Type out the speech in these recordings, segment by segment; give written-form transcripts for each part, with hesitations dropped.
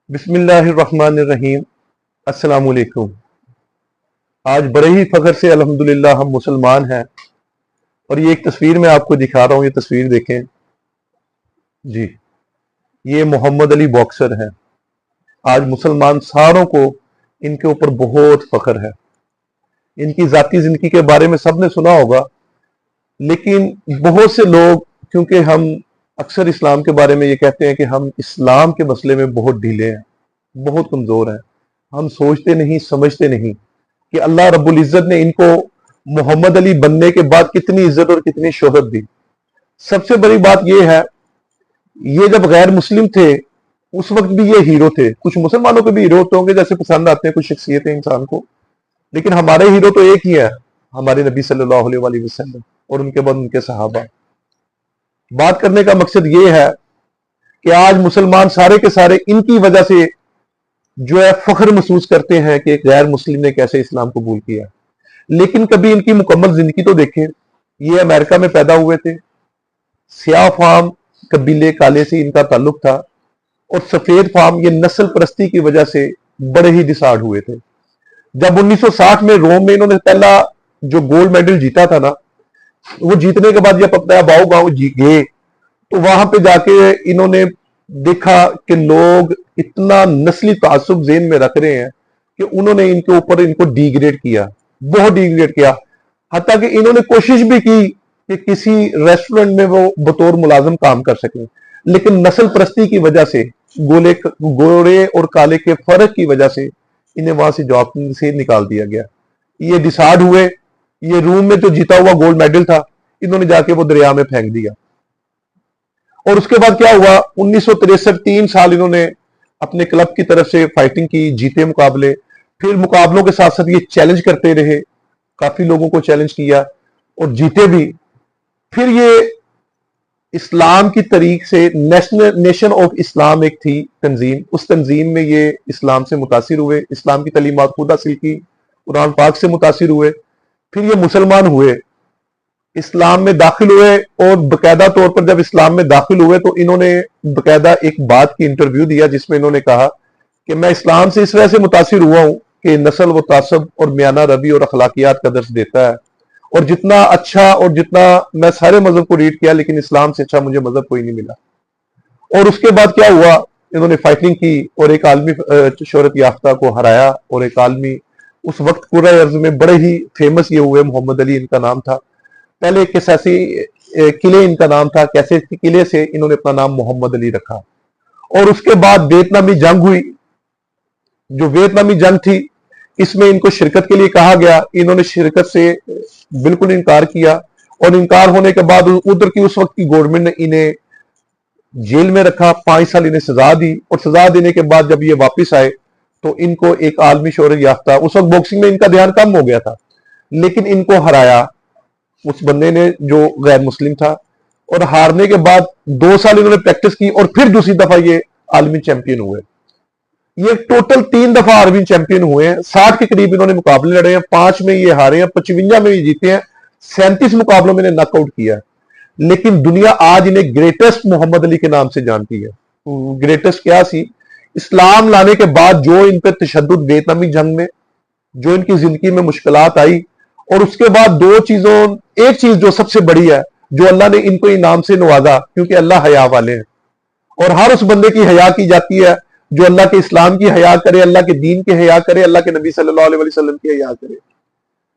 بسم اللہ الرحمن الرحیم۔ السلام علیکم۔ آج بڑے ہی فخر سے الحمدللہ ہم مسلمان ہیں، اور یہ ایک تصویر میں آپ کو دکھا رہا ہوں، یہ تصویر دیکھیں جی، یہ محمد علی باکسر ہیں۔ آج مسلمان ساروں کو ان کے اوپر بہت فخر ہے۔ ان کی ذاتی زندگی کے بارے میں سب نے سنا ہوگا، لیکن بہت سے لوگ، کیونکہ ہم اکثر اسلام کے بارے میں یہ کہتے ہیں کہ ہم اسلام کے مسئلے میں بہت ڈھیلے ہیں، بہت کمزور ہیں، ہم سوچتے نہیں سمجھتے نہیں کہ اللہ رب العزت نے ان کو محمد علی بننے کے بعد کتنی عزت اور کتنی شہرت دی۔ سب سے بڑی بات یہ ہے، یہ جب غیر مسلم تھے اس وقت بھی یہ ہیرو تھے۔ کچھ مسلمانوں کے بھی ہیرو ہوتے ہوں گے جیسے پسند آتے ہیں کچھ شخصیتیں انسان کو، لیکن ہمارے ہیرو تو ایک ہی ہے، ہمارے نبی صلی اللہ علیہ وآلہ وسلم اور ان کے بعد ان کے صحابہ۔ بات کرنے کا مقصد یہ ہے کہ آج مسلمان سارے کے سارے ان کی وجہ سے جو ہے فخر محسوس کرتے ہیں کہ ایک غیر مسلم نے کیسے اسلام قبول کیا، لیکن کبھی ان کی مکمل زندگی تو دیکھیں۔ یہ امریکہ میں پیدا ہوئے تھے، سیاہ فام قبیلے کالے سے ان کا تعلق تھا، اور سفید فام یہ نسل پرستی کی وجہ سے بڑے ہی ڈسارڈ ہوئے تھے۔ جب 1960 میں روم میں انہوں نے پہلا جو گولڈ میڈل جیتا تھا نا، وہ جیتنے کے بعد جب اپنا باؤ گاؤں گئے تو وہاں پہ جا کے انہوں نے دیکھا کہ لوگ اتنا نسلی تعصب ذہن میں رکھ رہے ہیں کہ انہوں نے ان کے اوپر ان کو ڈی گریڈ کیا، بہت ڈی گریڈ کیا، حتیٰ کہ انہوں نے کوشش بھی کی کہ کسی ریسٹورنٹ میں وہ بطور ملازم کام کر سکیں، لیکن نسل پرستی کی وجہ سے، گورے اور کالے کے فرق کی وجہ سے انہیں وہاں سے جاب سے نکال دیا گیا۔ یہ ڈسارڈ ہوئے، یہ روم میں جو جیتا ہوا گولڈ میڈل تھا انہوں نے جا کے وہ دریا میں پھینک دیا۔ اور اس کے بعد کیا ہوا، 1963 3 سال انہوں نے اپنے کلب کی طرف سے فائٹنگ کی، جیتے مقابلے، پھر مقابلوں کے ساتھ ساتھ یہ چیلنج کرتے رہے، کافی لوگوں کو چیلنج کیا اور جیتے بھی۔ پھر یہ اسلام کی طریق سے نیشن آف اسلام ایک تھی تنظیم، اس تنظیم میں یہ اسلام سے متاثر ہوئے، اسلام کی تعلیمات خود حاصل کی، قرآن پاک سے متاثر ہوئے، پھر یہ مسلمان ہوئے، اسلام میں داخل ہوئے، اور باقاعدہ طور پر جب اسلام میں داخل ہوئے تو انہوں نے باقاعدہ ایک بات کی انٹرویو دیا جس میں انہوں نے کہا کہ میں اسلام سے اس وجہ سے متاثر ہوا ہوں کہ نسل و تعصب اور میانہ روی اور اخلاقیات کا درس دیتا ہے، اور جتنا اچھا اور جتنا میں سارے مذہب کو ریڈ کیا لیکن اسلام سے اچھا مجھے مذہب کوئی نہیں ملا۔ اور اس کے بعد کیا ہوا، انہوں نے فائٹنگ کی اور ایک عالمی شہرت یافتہ کو ہرایا، اور ایک عالمی اس وقت کرۂ ارض میں بڑے ہی فیمس یہ ہوئے، محمد علی ان کا نام تھا۔ پہلے کیساسی قلعے ان کا نام تھا، کیسے قلعے سے انہوں نے اپنا نام محمد علی رکھا۔ اور اس کے بعد ویتنامی جنگ ہوئی، جو ویتنامی جنگ تھی اس میں ان کو شرکت کے لیے کہا گیا، انہوں نے شرکت سے بالکل انکار کیا، اور انکار ہونے کے بعد ادھر کی اس وقت کی گورنمنٹ نے انہیں جیل میں رکھا، 5 سال انہیں سزا دی، اور سزا دینے کے بعد جب یہ واپس آئے تو ان کو ایک عالمی شہرت یافتہ، اس وقت باکسنگ میں ان کا دھیان کم ہو گیا تھا لیکن ان کو ہرایا اس بندے نے جو غیر مسلم تھا، اور ہارنے کے بعد 2 سال انہوں نے پریکٹس کی اور پھر دوسری دفعہ یہ عالمی چیمپئن ہوئے۔ یہ ٹوٹل 3 دفعہ عالمی چیمپئن ہوئے ہیں، 60 کے قریب انہوں نے مقابلے لڑے ہیں، 5 میں یہ ہارے ہیں، 55 میں یہ جیتے ہیں، 37 مقابلوں میں انہیں ناک آؤٹ کیا ہے، لیکن دنیا آج انہیں گریٹسٹ محمد علی کے نام سے جانتی ہے۔ گریٹسٹ کیا سی؟ اسلام لانے کے بعد جو ان پہ تشدد ویتنامی جنگ میں، جو ان کی زندگی میں مشکلات آئی، اور اس کے بعد 2 چیزوں، ایک چیز جو سب سے بڑی ہے، جو اللہ نے ان کو انعام سے نوازا، کیونکہ اللہ حیا والے ہیں، اور ہر اس بندے کی حیا کی جاتی ہے جو اللہ کے اسلام کی حیا کرے، اللہ کے دین کی حیا کرے، اللہ کے نبی صلی اللہ علیہ وسلم کی حیا کرے۔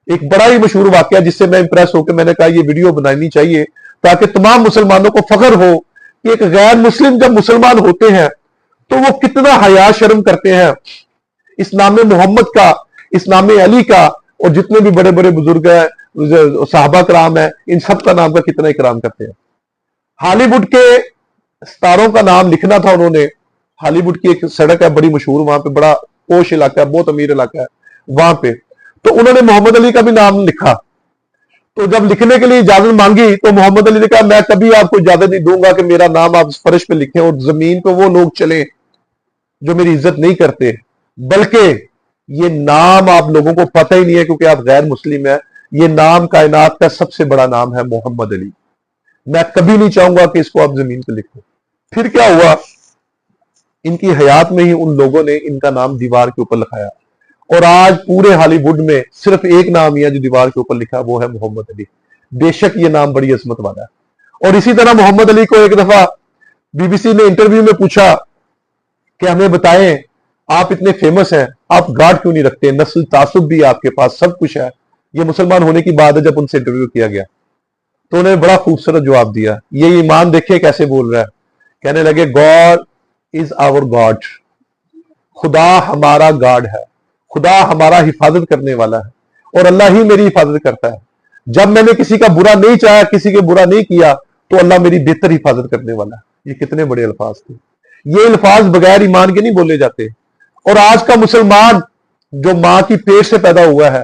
ایک بڑا ہی مشہور واقعہ جس سے میں امپریس ہو کے میں نے کہا یہ ویڈیو بنانی چاہیے تاکہ تمام مسلمانوں کو فخر ہو کہ ایک غیر مسلم جب مسلمان ہوتے ہیں تو وہ کتنا حیا شرم کرتے ہیں، اس نام محمد کا، اس نام علی کا، اور جتنے بھی بڑے بڑے بزرگ ہیں، صحابہ کرام ہیں، ان سب کا نام کا کتنا اکرام کرتے ہیں۔ ہالی ووڈ کے ستاروں کا نام لکھنا تھا انہوں نے، ہالی ووڈ کی ایک سڑک ہے بڑی مشہور، وہاں پہ بڑا پوش علاقہ ہے، بہت امیر علاقہ ہے وہاں پہ، تو انہوں نے محمد علی کا بھی نام لکھا۔ تو جب لکھنے کے لیے اجازت مانگی تو محمد علی نے کہا میں کبھی آپ کو اجازت نہیں دوں گا کہ میرا نام آپ فرش پہ لکھیں اور زمین پہ وہ لوگ چلیں جو میری عزت نہیں کرتے، بلکہ یہ نام آپ لوگوں کو پتہ ہی نہیں ہے کیونکہ آپ غیر مسلم ہیں، یہ نام کائنات کا سب سے بڑا نام ہے محمد علی، میں کبھی نہیں چاہوں گا کہ اس کو آپ زمین پہ لکھیں۔ پھر کیا ہوا، ان کی حیات میں ہی ان لوگوں نے ان کا نام دیوار کے اوپر لکھایا، اور آج پورے ہالی ووڈ میں صرف ایک نام ہی ہے جو دیوار کے اوپر لکھا، وہ ہے محمد علی۔ بے شک یہ نام بڑی عظمت والا ہے۔ اور اسی طرح محمد علی کو ایک دفعہ بی بی سی نے انٹرویو میں پوچھا کہ ہمیں بتائیں آپ اتنے فیمس ہیں، آپ گارڈ کیوں نہیں رکھتے، نسل تعصب بھی آپ کے پاس سب کچھ ہے، یہ مسلمان ہونے کی بات ہے۔ جب ان سے انٹرویو کیا گیا تو انہوں نے بڑا خوبصورت جواب دیا، یہ ایمان دیکھیں کیسے بول رہا ہے، کہنے لگے گاڈ از آور گاڈ، خدا ہمارا گاڈ ہے، خدا ہمارا حفاظت کرنے والا ہے، اور اللہ ہی میری حفاظت کرتا ہے۔ جب میں نے کسی کا برا نہیں چاہا، کسی کے برا نہیں کیا، تو اللہ میری بہتر حفاظت کرنے والا ہے۔ یہ کتنے بڑے الفاظ تھے، یہ الفاظ بغیر ایمان کے نہیں بولے جاتے۔ اور آج کا مسلمان جو ماں کی پیٹ سے پیدا ہوا ہے،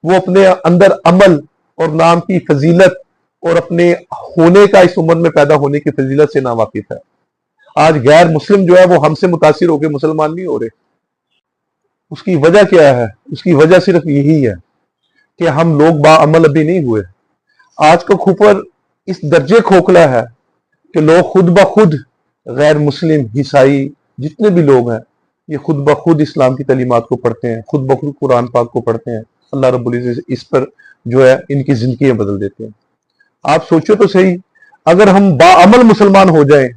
وہ اپنے اندر عمل اور نام کی فضیلت اور اپنے ہونے کا، اس عمر میں پیدا ہونے کی فضیلت سے ناواقف ہے۔ آج غیر مسلم جو ہے وہ ہم سے متاثر ہو کے مسلمان نہیں ہو رہے۔ اس کی وجہ کیا ہے؟ اس کی وجہ صرف یہی ہے کہ ہم لوگ با عمل ابھی نہیں ہوئے۔ آج کا کفر اس درجے کھوکھلا ہے کہ لوگ خود بخود، غیر مسلم، عیسائی، جتنے بھی لوگ ہیں، یہ خود بخود اسلام کی تعلیمات کو پڑھتے ہیں، خود بخود قرآن پاک کو پڑھتے ہیں۔ اللہ رب العزت اس پر جو ہے ان کی زندگیاں بدل دیتے ہیں۔ آپ سوچو تو صحیح، اگر ہم باعمل مسلمان ہو جائیں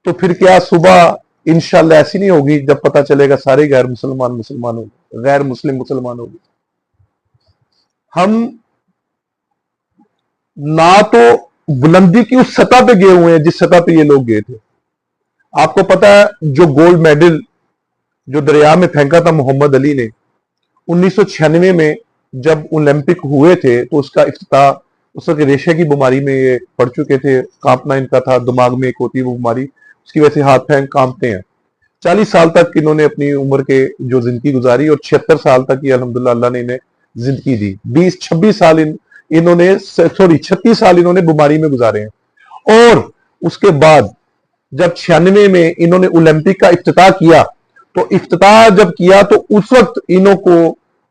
تو پھر کیا صبح انشاءاللہ ایسی نہیں ہوگی جب پتہ چلے گا سارے غیر مسلمان مسلمان ہو گئے، غیر مسلم مسلمان ہو گئے۔ ہم نہ تو بلندی کی اس سطح پہ گئے ہوئے ہیں جس سطح پہ یہ لوگ گئے تھے۔ آپ کو پتا ہے جو گولڈ میڈل جو دریا میں پھینکا تھا محمد علی نے 1996 میں جب اولمپک ہوئے تھے، تو اس کا افتتاح، اس وقت ریشے کی بیماری میں یہ پڑ چکے تھے، کانپنا ان کا تھا، دماغ میں ایک ہوتی ہے وہ بیماری، اس کی وجہ سے ہاتھ پیر کانپتے ہیں۔ 40 سال تک انہوں نے اپنی عمر کے جو زندگی گزاری، اور 76 سال تک یہ الحمدللہ اللہ نے انہیں زندگی دی۔ 26 سال انہوں نے 36 سال انہوں نے بیماری میں گزارے ہیں۔ اور اس کے بعد جب 96 میں انہوں نے اولمپک کا افتتاح کیا، تو افتتاح جب کیا تو اس وقت انہوں کو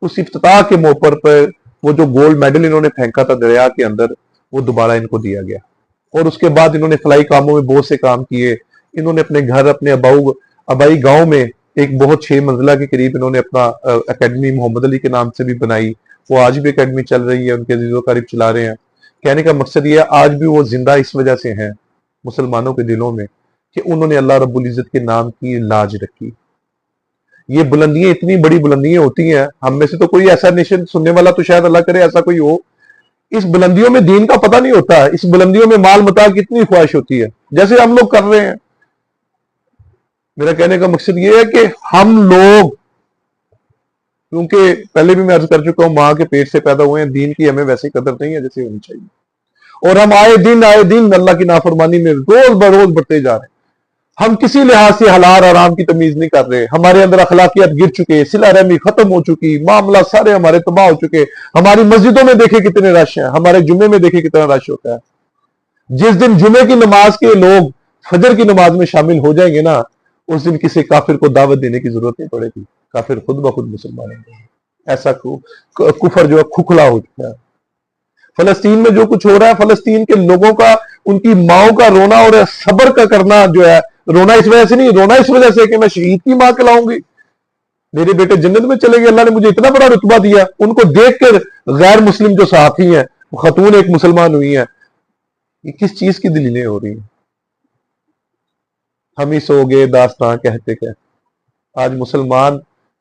اس افتتاح کے موقع پر وہ جو گولڈ میڈل انہوں نے پھینکا تھا دریا کے اندر، وہ دوبارہ ان کو دیا گیا۔ اور اس کے بعد انہوں نے فلاحی کاموں میں بہت سے کام کیے۔ انہوں نے اپنے گھر، اپنے آبائی گاؤں میں ایک بہت 6 منزلہ کے قریب انہوں نے اپنا اکیڈمی محمد علی کے نام سے بھی بنائی، وہ آج بھی اکیڈمی چل رہی ہے، ان کے عزیز و اقارب چلا رہے ہیں۔ کہنے کا مقصد یہ ہے آج بھی وہ زندہ اس وجہ سے ہیں مسلمانوں کے دلوں میں کہ انہوں نے اللہ رب العزت کے نام کی لاج رکھی۔ یہ بلندیاں اتنی بڑی بلندیاں ہوتی ہیں، ہم میں سے تو کوئی ایسا نیشن سننے والا تو شاید اللہ کرے ایسا کوئی ہو، اس بلندیوں میں دین کا پتہ نہیں ہوتا ہے، اس بلندیوں میں مال متاع کی اتنی خواہش ہوتی ہے جیسے ہم لوگ کر رہے ہیں۔ میرا کہنے کا مقصد یہ ہے کہ ہم لوگ، کیونکہ پہلے بھی میں عرض کر چکا ہوں، ماں کے پیٹ سے پیدا ہوئے ہیں، دین کی ہمیں ویسی قدر نہیں ہے جیسے ہونی چاہیے، اور ہم آئے دن اللہ کی نافرمانی میں روز بروز بڑھتے جا رہے ہیں۔ ہم کسی لحاظ سے حلال حرام کی تمیز نہیں کر رہے، ہمارے اندر اخلاقیات گر چکے، صلہ رحمی ختم ہو چکی، معاملہ سارے ہمارے تباہ ہو چکے۔ ہماری مسجدوں میں دیکھیں کتنے رش ہیں، ہمارے جمعے میں دیکھیں کتنا رش ہوتا ہے۔ جس دن جمعے کی نماز کے لوگ فجر کی نماز میں شامل ہو جائیں گے نا، اس دن کسی کافر کو دعوت دینے کی ضرورت نہیں پڑے گی، کافر خود بخود مسلمان ہوں گے۔ ایسا کفر جو ہے کھکھلا ہو چکا ہے۔ فلسطین میں جو کچھ ہو رہا ہے، فلسطین کے لوگوں کا، ان کی ماؤں کا رونا اور صبر کا کرنا جو ہے، رونا اس وجہ سے نہیں، رونا اس وجہ سے کہ میں شہید کی ماں کہلاؤں گی، میرے بیٹے جنت میں چلے گئے، اللہ نے مجھے اتنا بڑا رتبہ دیا۔ ان کو دیکھ کر غیر مسلم جو صحافی ہیں، خاتون ایک مسلمان ہوئی ہیں، یہ کس چیز کی دلیلیں ہو رہی ہیں؟ ہم ہی سو گئے داستان کہتے کہتے۔ آج مسلمان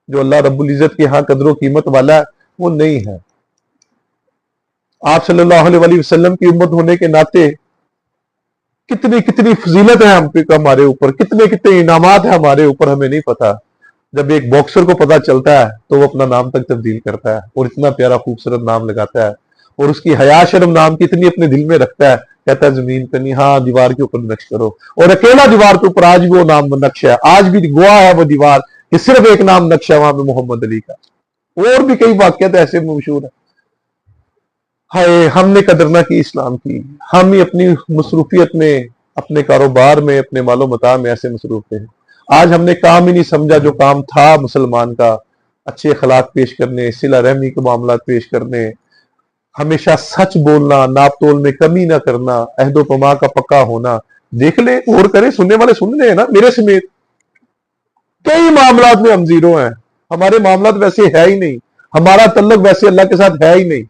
جو اللہ رب العزت کے ہاں قدر و قیمت والا ہے وہ نہیں ہے۔ آپ صلی اللہ علیہ وسلم کی امت ہونے کے ناطے کتنی کتنی فضیلت ہے ہمارے اوپر، کتنے کتنے انعامات ہیں ہمارے اوپر، ہمیں نہیں پتا۔ جب ایک باکسر کو پتا چلتا ہے تو وہ اپنا نام تک تبدیل کرتا ہے اور اتنا پیارا خوبصورت نام لگاتا ہے، اور اس کی حیا شرم نام کی اتنی اپنے دل میں رکھتا ہے، کہتا ہے زمین پہ نہیں، ہاں دیوار کے اوپر نقش کرو، اور اکیلا دیوار کے اوپر آج بھی وہ نام نقش ہے، آج بھی گواہ ہے وہ دیوار کہ صرف ایک نام نقش ہے وہاں پہ محمد علی کا۔ اور بھی کئی واقعات ایسے مشہور ہیں۔ ہائے ہم نے قدر نہ کی اسلام کی، ہم ہی اپنی مصروفیت میں، اپنے کاروبار میں، اپنے مال و متاع میں ایسے مصروف تھے۔ آج ہم نے کام ہی نہیں سمجھا جو کام تھا مسلمان کا، اچھے اخلاق پیش کرنے، صلہ رحمی کے معاملات پیش کرنے، ہمیشہ سچ بولنا، ناپ تول میں کمی نہ کرنا، عہد و پما کا پکا ہونا۔ دیکھ لیں، غور کریں، سننے والے سن لیں نا میرے سمیت، کئی معاملات میں ہم زیرو ہیں. ہمارے معاملات ویسے ہے ہی نہیں, ہمارا تعلق ویسے اللہ کے ساتھ ہے ہی نہیں.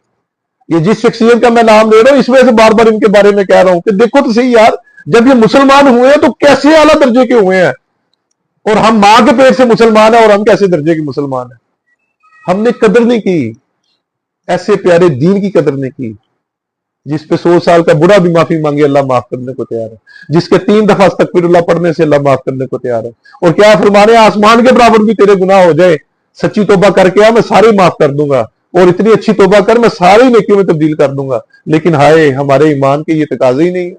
یہ جس شخصیت کا میں نام لے رہا ہوں اس وجہ سے بار بار ان کے بارے میں کہہ رہا ہوں کہ دیکھو تو صحیح یار, جب یہ مسلمان ہوئے ہیں تو کیسے اعلیٰ درجے کے ہوئے ہیں, اور ہم ماں کے پیٹ سے مسلمان ہیں اور ہم کیسے درجے کے مسلمان ہیں. ہم نے قدر نہیں کی, ایسے پیارے دین کی قدر نہیں کی. جس پہ 100 سال کا بڑا بھی معافی مانگے اللہ معاف کرنے کو تیار ہے, جس کے 3 دفعہ استغفر اللہ پڑھنے سے اللہ معاف کرنے کو تیار ہے. اور کیا فرمانے, آسمان کے برابر بھی تیرے گناہ ہو جائے, سچی توبہ کر کے میں سارے معاف کر دوں گا, اور اتنی اچھی توبہ کر میں ساری نیکیوں میں تبدیل کر دوں گا. لیکن ہائے ہمارے ایمان کے یہ تقاضے ہی نہیں ہے.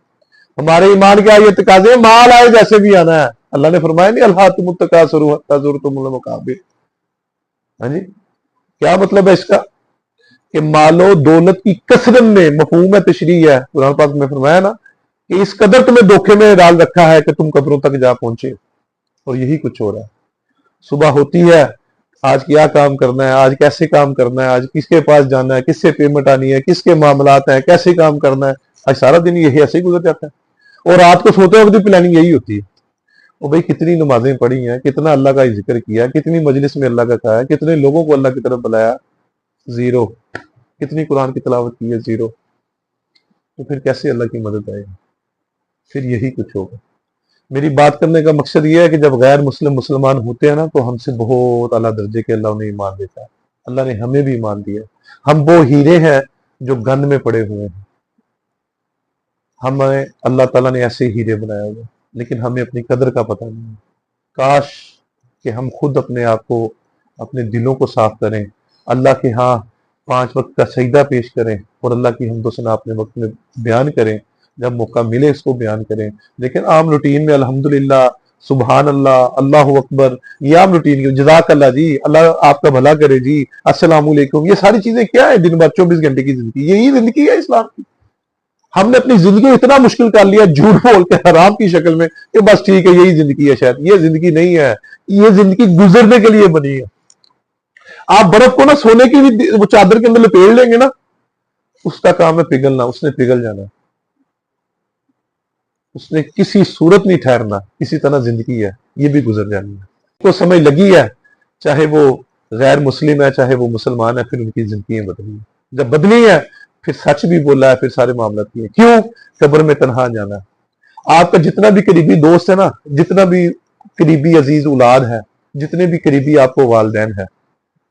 ہمارے ایمان کے یہ تقاضے ہیں, مال آئے جیسے بھی آنا ہے. اللہ نے فرمایا نہیں اللہ تم التکاثر حتی زرتم المقابر. ہاں جی, کیا مطلب ہے اس کا کہ مال و دولت کی کثرت میں مفہوم ہے تشریح ہے. قرآن پاک میں فرمایا نا کہ اس قدر تمہیں دھوکے میں ڈال رکھا ہے کہ تم قبروں تک جا پہنچے, اور یہی کچھ ہو رہا ہے. صبح ہوتی ہے, آج کیا کام کرنا ہے, آج کیسے کام کرنا ہے, آج کس کے پاس جانا ہے, کس سے پیمنٹ آنی ہے, کس کے معاملات ہیں, کیسے کام کرنا ہے. آج سارا دن یہی ایسے ہی گزر جاتا ہے, اور رات کو سوتے وقت بھی پلاننگ یہی ہوتی ہے. اور بھائی کتنی نمازیں پڑھی ہیں, کتنا اللہ کا ذکر کیا, کتنی مجلس میں اللہ کا کہا ہے, کتنے لوگوں کو اللہ کی طرف بلایا, زیرو. کتنی قرآن کی تلاوت کی ہے, زیرو. تو پھر کیسے اللہ کی مدد آئے گی؟ پھر یہی کچھ ہوگا. میری بات کرنے کا مقصد یہ ہے کہ جب غیر مسلم مسلمان ہوتے ہیں نا تو ہم سے بہت اعلیٰ درجے کے اللہ انہیں ایمان دیتا ہے. اللہ نے ہمیں بھی ایمان دیا. ہم وہ ہیرے ہیں جو گند میں پڑے ہوئے ہیں. ہمیں اللہ تعالیٰ نے ایسے ہیرے بنایا ہوئے, لیکن ہمیں اپنی قدر کا پتہ نہیں ہے. کاش کہ ہم خود اپنے آپ کو, اپنے دلوں کو صاف کریں, اللہ کے ہاں 5 وقت کا سجدہ پیش کریں, اور اللہ کی حمد و ثنا اپنے وقت میں بیان کریں. جب موقع ملے اس کو بیان کریں. لیکن عام روٹین میں الحمدللہ, سبحان اللہ, اللہ اکبر, یہ عام روٹین کی جزاک اللہ جی, اللہ آپ کا بھلا کرے جی, السلام علیکم, یہ ساری چیزیں کیا ہے دن بھر 24 گھنٹے کی زندگی. یہی زندگی ہے اسلام کی. ہم نے اپنی زندگی اتنا مشکل کر لیا جھوٹ بول کے حرام کی شکل میں کہ بس ٹھیک ہے یہی زندگی ہے. شاید یہ زندگی نہیں ہے, یہ زندگی گزرنے کے لیے بنی ہے. آپ برف کو نا سونے کی بھی وہ چادر کے اندر لپیڑ لیں گے نا, اس کا کام ہے پگھلنا, اس نے پگھل جانا, اس نے کسی صورت نہیں ٹھہرنا. اسی طرح زندگی ہے, یہ بھی گزر جانی ہے. کو سمجھ لگی ہے, چاہے وہ غیر مسلم ہے چاہے وہ مسلمان ہے, پھر ان کی زندگیاں بدلی ہیں. جب بدلی ہے پھر سچ بھی بولا ہے, پھر سارے معاملات کیے. کیوں؟ قبر میں تنہا جانا ہے. آپ کا جتنا بھی قریبی دوست ہے نا, جتنا بھی قریبی عزیز اولاد ہے, جتنے بھی قریبی آپ کو والدین ہیں,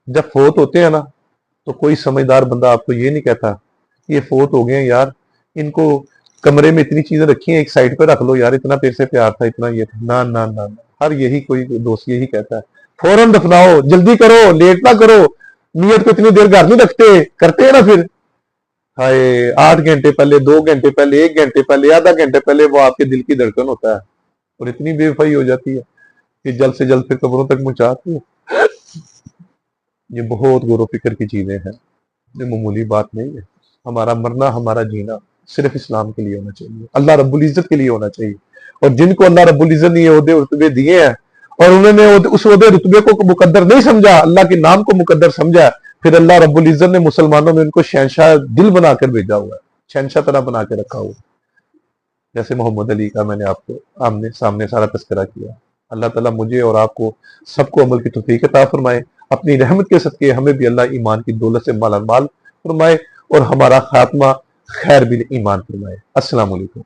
جب فوت ہوتے ہیں نا تو کوئی سمجھدار بندہ آپ کو یہ نہیں کہتا یہ فوت ہو گئے ہیں یار, ان کو کمرے میں اتنی چیزیں رکھی ہیں ایک سائڈ پہ رکھ لو یار, اتنا پیر سے پیار تھا, اتنا یہ تھا. نہ نہ, ہر یہی کوئی دوست یہی کہتا ہے فوراً دفناؤ, جلدی کرو, لیٹ نہ کرو. نیت کو اتنی دیر گھر نہیں رکھتے, کرتے ہیں نا پھر. ہائے 8 گھنٹے پہلے, 2 گھنٹے پہلے, 1 گھنٹے پہلے, آدھا گھنٹے پہلے وہ آپ کے دل کی دھڑکن ہوتا ہے, اور اتنی بے وفائی ہو جاتی ہے کہ جلد سے جلد پھر قبروں تک پہنچاتی ہے. یہ بہت غور و فکر کی چیزیں ہیں, یہ معمولی بات نہیں ہے. ہمارا مرنا, ہمارا جینا صرف اسلام کے لیے ہونا چاہیے, اللہ رب العزت کے لیے ہونا چاہیے. اور جن کو اللہ رب العزت نے عہدے رتبے دیے ہیں اور انہوں نے اس عہدے رتبے کو مقدر نہیں سمجھا, اللہ کے نام کو مقدر سمجھا, پھر اللہ رب العزت نے مسلمانوں میں ان کو شہنشاہ دل بنا کر بھیجا ہوا ہے, شہنشاہ طرح بنا کے رکھا ہوا. جیسے محمد علی کا میں نے آپ کو آمنے سامنے سارا تذکرہ کیا. اللہ تعالیٰ مجھے اور آپ کو سب کو عمل کی توفیق عطا فرمائے. اپنی رحمت کے صدقے ہمیں بھی اللہ ایمان کی دولت سے مالا مال فرمائے, اور ہمارا خاتمہ خیر بل ایمان فرمائے. السلام علیکم.